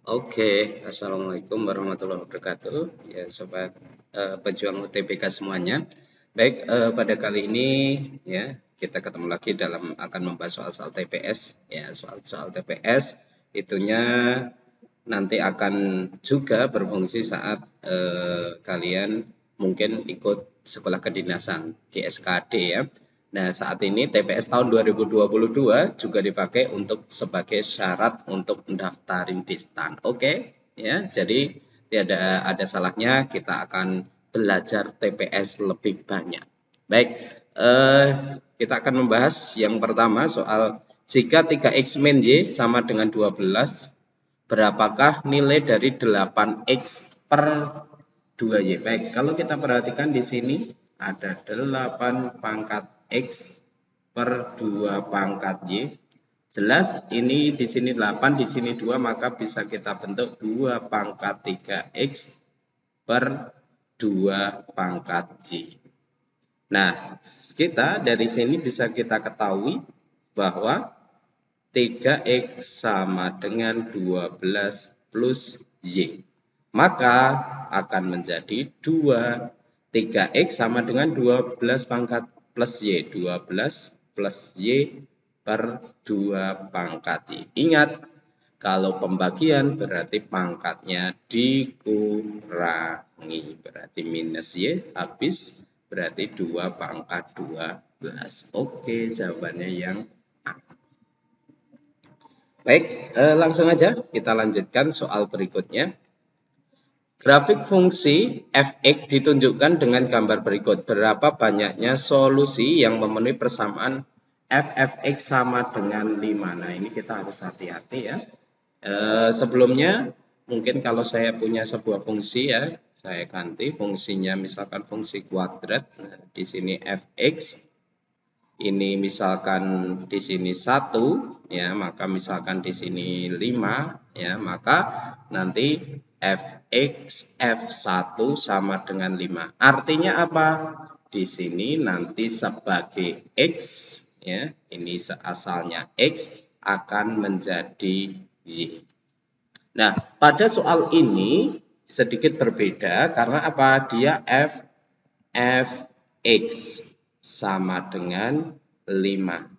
Oke, assalamualaikum warahmatullahi wabarakatuh. Ya, sobat pejuang UTBK semuanya. Baik, pada kali ini ya kita ketemu lagi dalam akan membahas soal-soal TPS. Ya, soal-soal TPS itunya nanti akan juga berfungsi saat kalian mungkin ikut sekolah kedinasan di SKD ya. Nah, saat ini TPS tahun 2022 juga dipakai untuk sebagai syarat untuk mendaftarin di STAN. Oke, ya. Jadi tidak ada salahnya kita akan belajar TPS lebih banyak. Baik, kita akan membahas yang pertama soal jika 3x min y sama dengan 12, berapakah nilai dari 8x per 2y? Baik, kalau kita perhatikan di sini ada 8 pangkat x per 2 pangkat y. Jelas ini di sini 8, di sini 2, maka bisa kita bentuk 2 pangkat 3x per 2 pangkat y. Nah, kita dari sini bisa kita ketahui bahwa 3x sama dengan 12 plus y. Maka akan menjadi 3x sama dengan 12 pangkat plus y. 12 plus y per 2 pangkat y. Ingat, kalau pembagian berarti pangkatnya dikurangi. Berarti minus y habis berarti 2 pangkat 12. Oke, jawabannya yang A. Baik, langsung aja kita lanjutkan soal berikutnya. Grafik fungsi f(x) ditunjukkan dengan gambar berikut. Berapa banyaknya solusi yang memenuhi persamaan f(x) sama dengan 5. Nah, ini kita harus hati-hati ya. Sebelumnya, mungkin kalau saya punya sebuah fungsi ya, saya ganti fungsinya misalkan fungsi kuadrat. Nah, di sini f(x). Ini misalkan di sini 1 ya, maka misalkan di sini 5 ya, maka nanti fx f1 sama dengan 5. Artinya apa? Di sini nanti sebagai x ya, ini asalnya x akan menjadi y. Nah, pada soal ini sedikit berbeda karena apa? Dia fx sama dengan 5.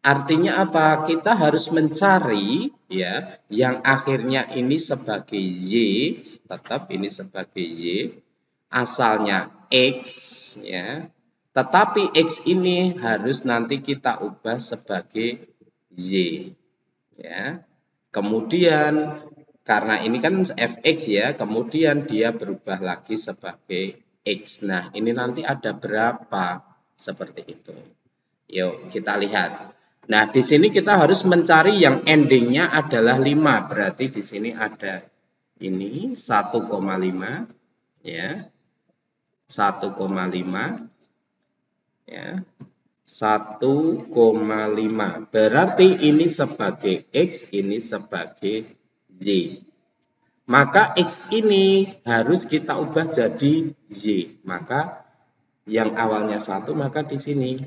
Artinya apa? Kita harus mencari ya yang akhirnya ini sebagai y, tetap ini sebagai y, asalnya x ya. Tetapi x ini harus nanti kita ubah sebagai y ya. Kemudian karena ini kan fx ya, kemudian dia berubah lagi sebagai x. Nah, ini nanti ada berapa? Seperti itu. Yuk, kita lihat. Nah, di sini kita harus mencari yang endingnya adalah 5. Berarti di sini ada ini 1,5 ya. 1,5 ya. 1,5. Berarti ini sebagai x, ini sebagai y. Maka x ini harus kita ubah jadi y. Maka yang awalnya 1 maka di sini.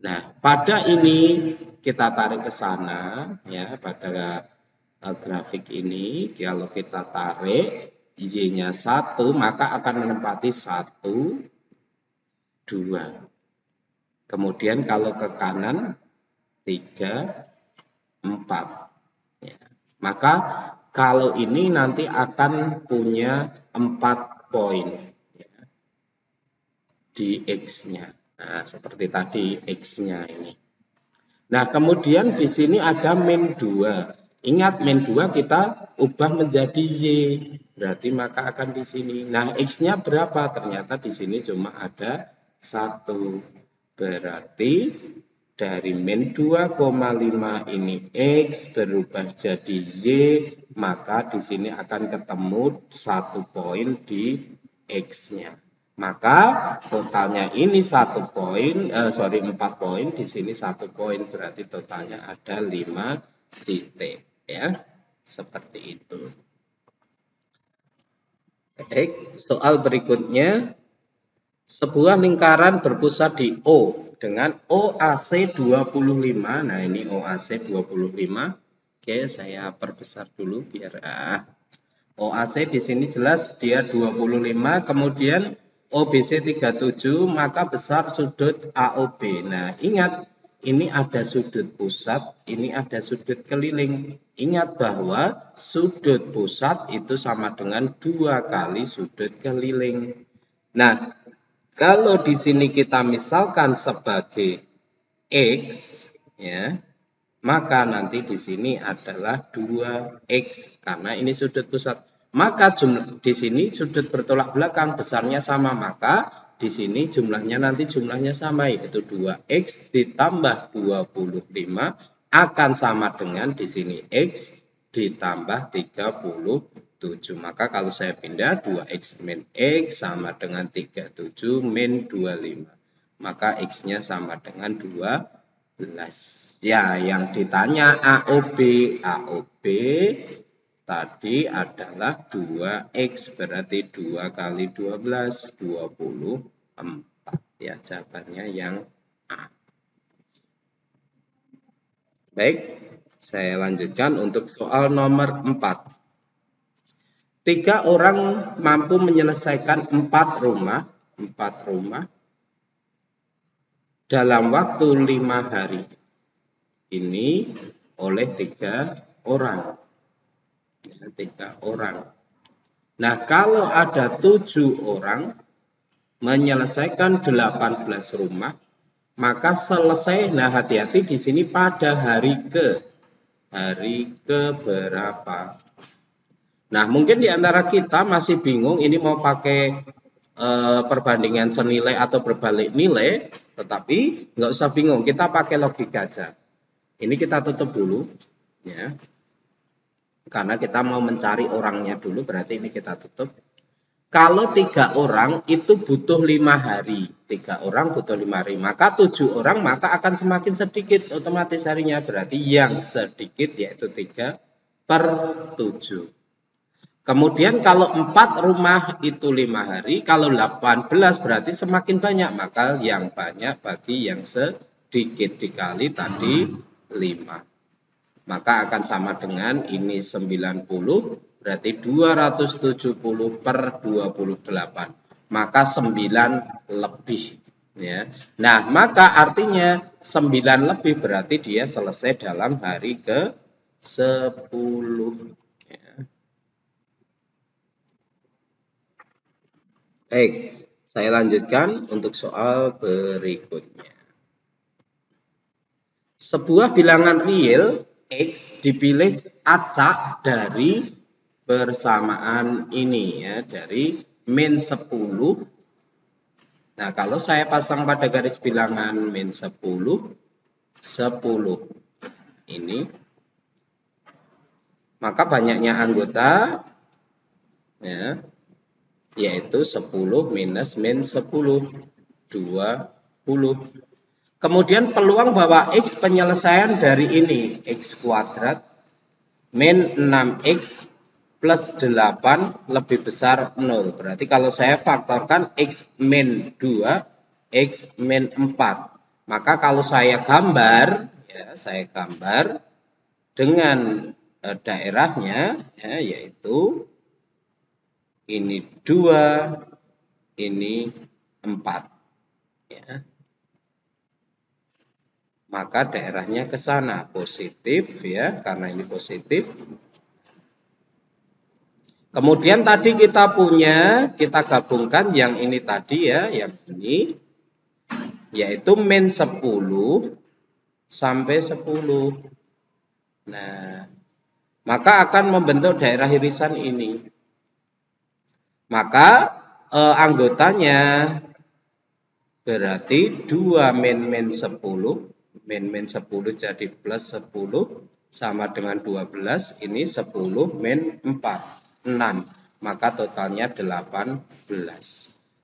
Nah, pada ini kita tarik ke sana ya, pada grafik ini kalau kita tarik y-nya 1 maka akan menempati 1, 2. Kemudian kalau ke kanan 3, 4. Ya. Maka kalau ini nanti akan punya 4 poin ya, di X-nya. Nah, seperti tadi X-nya ini. Nah, kemudian di sini ada min 2. Ingat, min 2 kita ubah menjadi Y. Berarti maka akan di sini. Nah, X-nya berapa? Ternyata di sini cuma ada 1. Berarti dari min 2,5 ini X berubah jadi Y. Maka di sini akan ketemu 1 poin di X-nya. Maka totalnya ini 4 poin, di sini 1 poin, berarti totalnya ada 5 titik ya. Seperti itu. Baik, soal berikutnya. Sebuah lingkaran berpusat di O dengan OAC 25. Nah, ini OAC 25 Oke, saya perbesar dulu biar OAC di sini jelas dia 25, kemudian OBC 37, maka besar sudut AOB. Nah, ingat ini ada sudut pusat, ini ada sudut keliling. Ingat bahwa sudut pusat itu sama dengan 2 kali sudut keliling. Nah, kalau di sini kita misalkan sebagai X, ya, maka nanti di sini adalah 2X karena ini sudut pusat. Maka di sini sudut bertolak belakang besarnya sama, maka di sini jumlahnya sama, yaitu 2X ditambah 25 akan sama dengan di sini X ditambah 37. Maka kalau saya pindah 2X min X sama dengan 37 min 25. Maka X-nya sama dengan 12. Ya, yang ditanya AOB. AOB tadi adalah 2X, berarti 2 kali 12, 24. Ya, jawabannya yang A. Baik, saya lanjutkan untuk soal nomor 4. 3 orang mampu menyelesaikan 4 rumah dalam waktu 5 hari. Ini oleh 3 orang. Ya, 3 orang. Nah, kalau ada 7 orang menyelesaikan 18 rumah, maka selesai. Nah, hati-hati di sini pada hari ke berapa. Nah, mungkin di antara kita masih bingung ini mau pakai perbandingan senilai atau berbalik nilai, tetapi nggak usah bingung, kita pakai logika aja. Ini kita tutup dulu, ya, karena kita mau mencari orangnya dulu, berarti ini kita tutup. Kalau 3 orang itu butuh 5 hari, 3 orang butuh 5 hari, maka 7 orang maka akan semakin sedikit otomatis harinya, berarti yang sedikit yaitu 3/7. Kemudian kalau 4 rumah itu 5 hari, kalau 18 berarti semakin banyak, maka yang banyak bagi yang sedikit dikali tadi 5. Maka akan sama dengan ini 90, berarti 270 per 28. Maka 9 lebih. Ya. Nah, maka artinya 9 lebih berarti dia selesai dalam hari ke 10. Ya. Baik, saya lanjutkan untuk soal berikutnya. Sebuah bilangan real X dipilih acak dari persamaan ini, ya, dari min 10. Nah, kalau saya pasang pada garis bilangan min 10 ini, maka banyaknya anggota, ya, yaitu 10 minus min 10, 20. Kemudian peluang bahwa X penyelesaian dari ini, X kuadrat min 6X plus 8 lebih besar 0. Berarti kalau saya faktorkan X min 2, X min 4. Maka kalau saya gambar, ya, saya gambar dengan daerahnya, ya, yaitu ini 2, ini 4. Ya. Maka daerahnya ke sana positif, ya, karena ini positif. Kemudian tadi kita gabungkan yang ini tadi, ya, yang ini, yaitu min 10 sampai 10. Nah, maka akan membentuk daerah irisan ini. Maka anggotanya berarti 2 min 10. Min 10 jadi plus 10 sama dengan 12, ini 10 min 4, 6, maka totalnya 18.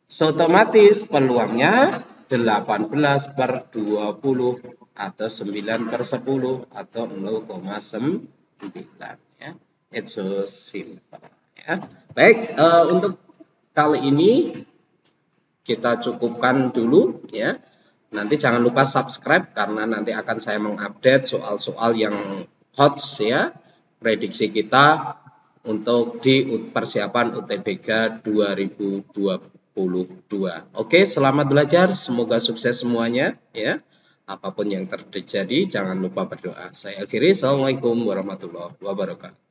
So, otomatis peluangnya 18 per 20 atau 9 per 10 atau 0,9, ya. It's so simple, ya. Baik, untuk kali ini kita cukupkan dulu, ya. Nanti jangan lupa subscribe karena nanti akan saya mengupdate soal-soal yang HOTS ya, prediksi kita untuk di persiapan UTBK 2022. Oke, selamat belajar, semoga sukses semuanya ya. Apapun yang terjadi, jangan lupa berdoa. Saya akhiri, Assalamualaikum warahmatullahi wabarakatuh.